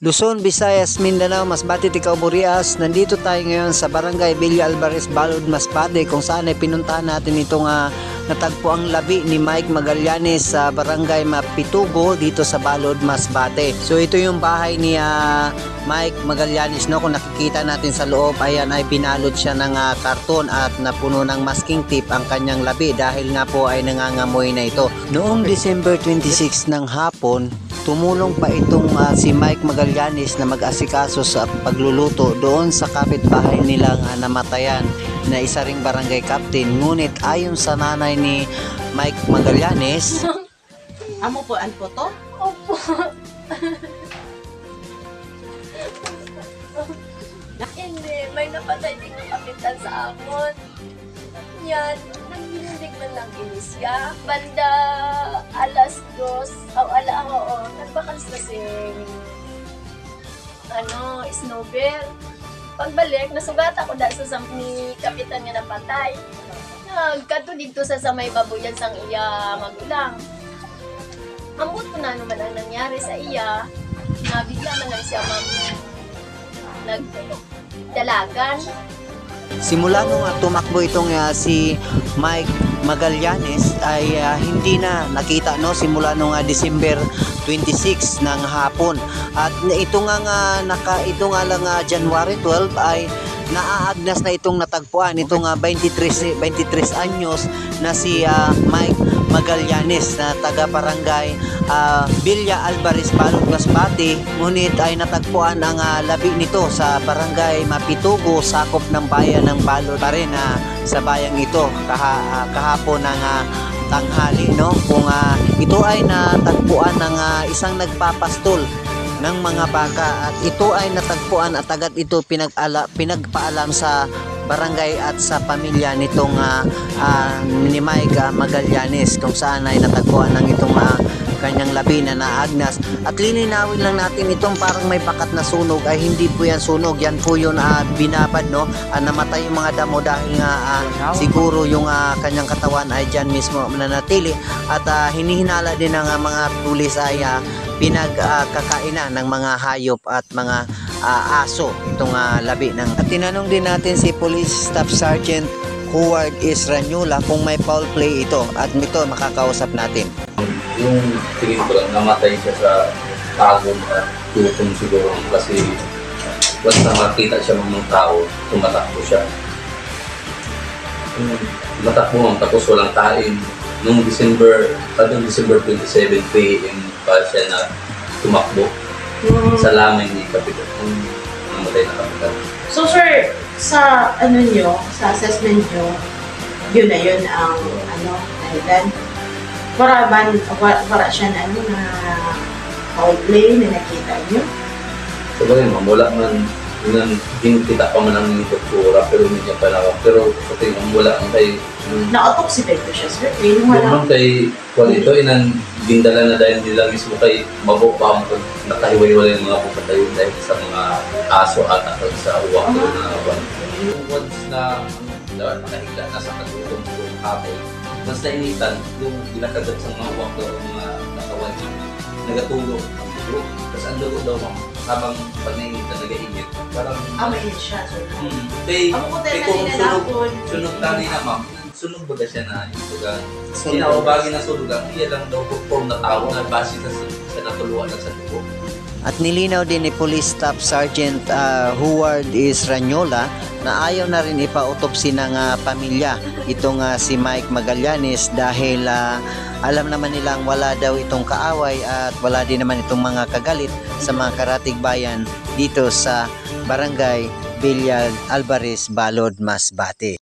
Luzon, Visayas, Mindanao, Masbate, Ticao, Burias. Nandito tayo ngayon sa Barangay Villa Alvarez, Balod, Masbate, kung saan ay pinuntahan natin itong natagpo ang labi ni Mike Magallanes sa Barangay Mapitugo dito sa Balod, Masbate. So ito yung bahay ni Mike Magallanes, no? Kung nakikita natin sa loob, ayan ay binalot siya ng karton at napuno ng masking tape ang kanyang labi dahil nga po ay nangangamoy na ito. Noong December 26 ng hapon, tumulong pa itong si Mike Magallanes na mag-asikaso sa pagluluto doon sa kapitbahay nilang namatayan na isa ring barangay captain. Ngunit ayon sa nanay ni Mike Magallanes, amo po an po to? Opo. Hindi, may napatay din ng kapitan sa amon. Yan, nagbinig man lang inisya. Banda alas 2, nagbakals kasing snowbell. Pagbalik, nasugat ako dahil sa ni kapitan nga napatay. Nagkato dito sa may babuyan sang iya magulang. Ambot ko na naman ang nangyari sa iya, nabigla man lang siya nagdalagan. simula nung tumakbo itong si Mike Magallanes ay hindi na nakita, no, simula nung December 26 ng hapon. At ito nga lang January 12 ay naaagnas na itong natagpuan itong 23 anyos na si Mike Magallanes na taga barangay Villa Alvarez, Balod, Masbate. Ngunit ay natagpuan ang labi nito sa barangay Mapitugo, sakop ng bayan ng Balod pa rin sa bayang ito kahapon ng tanghali, no? Kung ito ay natagpuan ng isang nagpapastol ng mga baka at ito ay natagpuan at agad ito pinagpaalam sa barangay at sa pamilya nitong ni Mike Magallanes, kung saan ay natagpuan ng itong kanyang labi na naagnas. At lilinawin lang natin, itong parang may bakat na sunog ay hindi po yan sunog, yan po yun binabad, no? Namatay yung mga damo dahil nga siguro yung kanyang katawan ay dyan mismo nanatili at hinihinala din ng mga pulis ay pinagkakainan ng mga hayop at mga aso itong labi ng. At tinanong din natin si Police Staff Sergeant Howard Israñula kung may foul play ito at ito makakausap natin. Yung tingin ko lang, namatay siya sa tagong at gutom siguro kasi basta makita siya ng mga tao, tumatakbo siya. Tumatakbo man, tapos walang tain. Noong December 27 PM pa siya na tumakbo sa lamay ni Kapitan. Namatay na Kapitan. So sir, sa sa assessment nyo, yun ang dahilan. Para siya na foul play na nakita nyo? Sabagay mo, wala man, hindi kita pa man ang doktora, pero hindi niya pala. Pero pati wala ang kay... Na-autopsy ba ito siya, sir? Naman kay kung ito, gindala na dahil nila mismo kay mabukbang nakahiwalay yung mga pupatayo dahil sa mga aso at sa uwak ko na once na nakahigla na sa katulong hapon, mas nainitan yung ginakagat sa mga uwak ko mga natawan niya, nagatulong ang dugo. Tapos ang dugo daw habang pag nainitan, nag-iinit. Parang... mainit siya, sir. Kung sunog tani na ma'am, sunog ba siya na sinawabagin na sunugan, iya lang daw form na tao na base sa natuluan na sa dugo. At nilinaw din ni Police Staff Sergeant Howard Israñula na ayaw na rin ipa-autopsy ng pamilya itong si Mike Magallanes dahil alam naman nilang wala daw itong kaaway at wala din naman itong mga kagalit sa mga karatig bayan dito sa Barangay Villa Alvarez, Balod, Masbate.